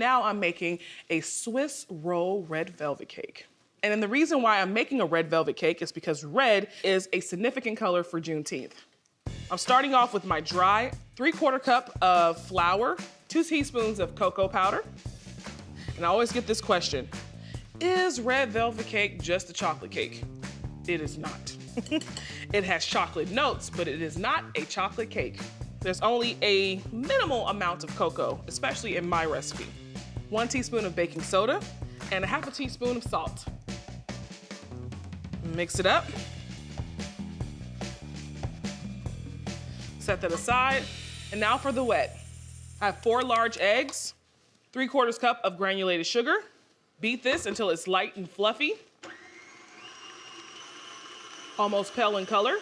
now I'm making a Swiss roll red velvet cake. And then the reason why I'm making a red velvet cake is because red is a significant color for Juneteenth. I'm starting off with my dry 3/4 cup of flour, 2 teaspoons of cocoa powder. And I always get this question, is red velvet cake just a chocolate cake? It is not. It has chocolate notes, but it is not a chocolate cake. There's only a minimal amount of cocoa, especially in my recipe. 1 teaspoon of baking soda and 1/2 teaspoon of salt. Mix it up. Set that aside. And now for the wet. I have 4 large eggs, 3/4 cup of granulated sugar. Beat this until it's light and fluffy, almost pale in color.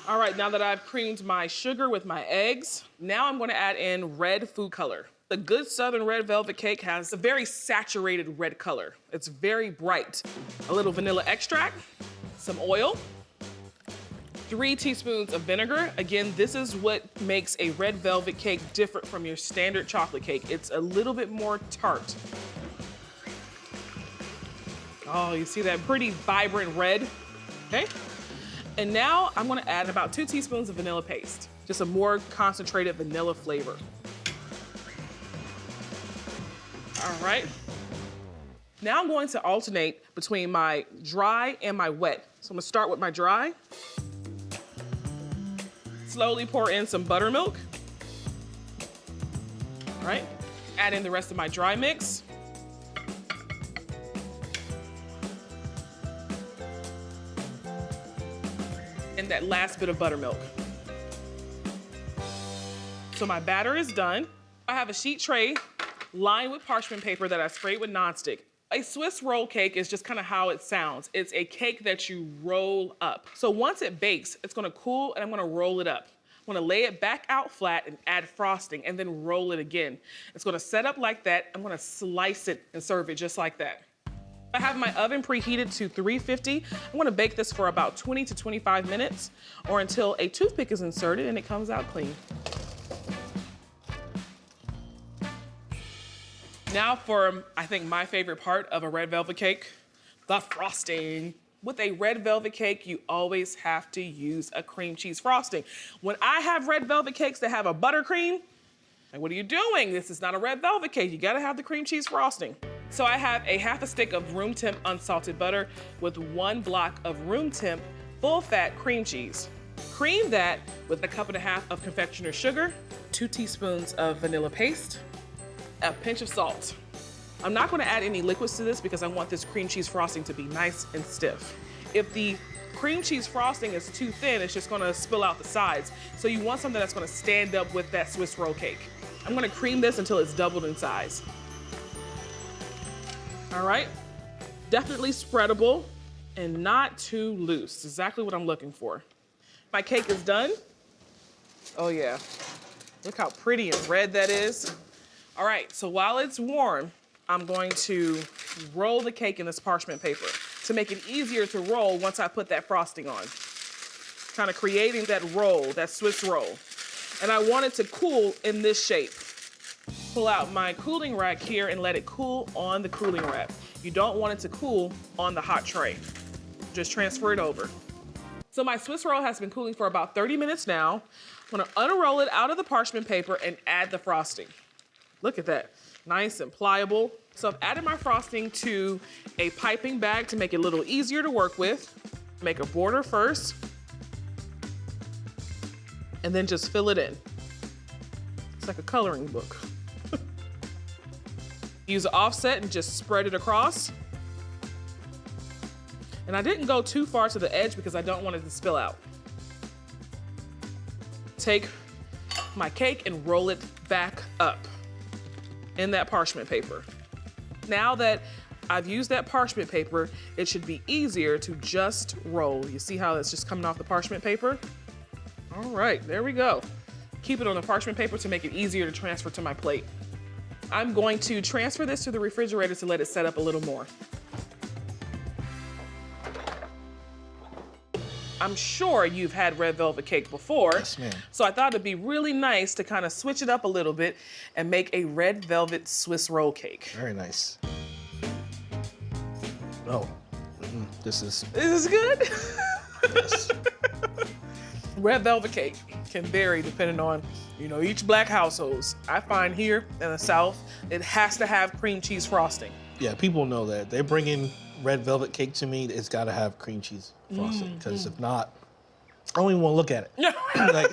All right, now that I've creamed my sugar with my eggs, now I'm gonna add in red food color. The good Southern red velvet cake has a very saturated red color. It's very bright. A little vanilla extract, some oil, 3 teaspoons of vinegar. Again, this is what makes a red velvet cake different from your standard chocolate cake. It's a little bit more tart. Oh, you see that pretty vibrant red, okay? And now I'm gonna add about 2 teaspoons of vanilla paste, just a more concentrated vanilla flavor. All right. Now I'm going to alternate between my dry and my wet. So I'm gonna start with my dry. Slowly pour in some buttermilk. All right. Add in the rest of my dry mix. And that last bit of buttermilk. So my batter is done. I have a sheet tray lined with parchment paper that I sprayed with nonstick. A Swiss roll cake is just kind of how it sounds. It's a cake that you roll up. So once it bakes, it's gonna cool and I'm gonna roll it up. I'm gonna lay it back out flat and add frosting and then roll it again. It's gonna set up like that. I'm gonna slice it and serve it just like that. I have my oven preheated to 350. I'm gonna bake this for about 20 to 25 minutes or until a toothpick is inserted and it comes out clean. Now for, I think, my favorite part of a red velvet cake, the frosting. With a red velvet cake, you always have to use a cream cheese frosting. When I have red velvet cakes that have a buttercream, like, what are you doing? This is not a red velvet cake. You gotta have the cream cheese frosting. So I have a 1/2 stick of room temp unsalted butter with 1 block of room temp full fat cream cheese. Cream that with a 1.5 cups of confectioner's sugar, 2 teaspoons of vanilla paste, a pinch of salt. I'm not gonna add any liquids to this because I want this cream cheese frosting to be nice and stiff. If the cream cheese frosting is too thin, it's just gonna spill out the sides. So you want something that's gonna stand up with that Swiss roll cake. I'm gonna cream this until it's doubled in size. All right, definitely spreadable and not too loose. Exactly what I'm looking for. My cake is done. Oh yeah, look how pretty and red that is. All right, so while it's warm, I'm going to roll the cake in this parchment paper to make it easier to roll once I put that frosting on. Kind of creating that roll, that Swiss roll. And I want it to cool in this shape. Pull out my cooling rack here and let it cool on the cooling rack. You don't want it to cool on the hot tray. Just transfer it over. So my Swiss roll has been cooling for about 30 minutes now. I'm gonna unroll it out of the parchment paper and add the frosting. Look at that, nice and pliable. So I've added my frosting to a piping bag to make it a little easier to work with. Make a border first, and then just fill it in. It's like a coloring book. Use an offset and just spread it across. And I didn't go too far to the edge because I don't want it to spill out. Take my cake and roll it back up in that parchment paper. Now that I've used that parchment paper, it should be easier to just roll. You see how it's just coming off the parchment paper? All right, there we go. Keep it on the parchment paper to make it easier to transfer to my plate. I'm going to transfer this to the refrigerator to let it set up a little more. I'm sure you've had red velvet cake before. Yes, ma'am. So I thought it'd be really nice to kind of switch it up a little bit and make a red velvet Swiss roll cake. Very nice. Oh, this is... Is this good? Yes. Red velvet cake can vary depending on, you know, each black households. I find here in the South, it has to have cream cheese frosting. Yeah, people know that. They bring in red velvet cake to me, it's gotta have cream cheese frosting, because if not, I don't even wanna look at it. Like,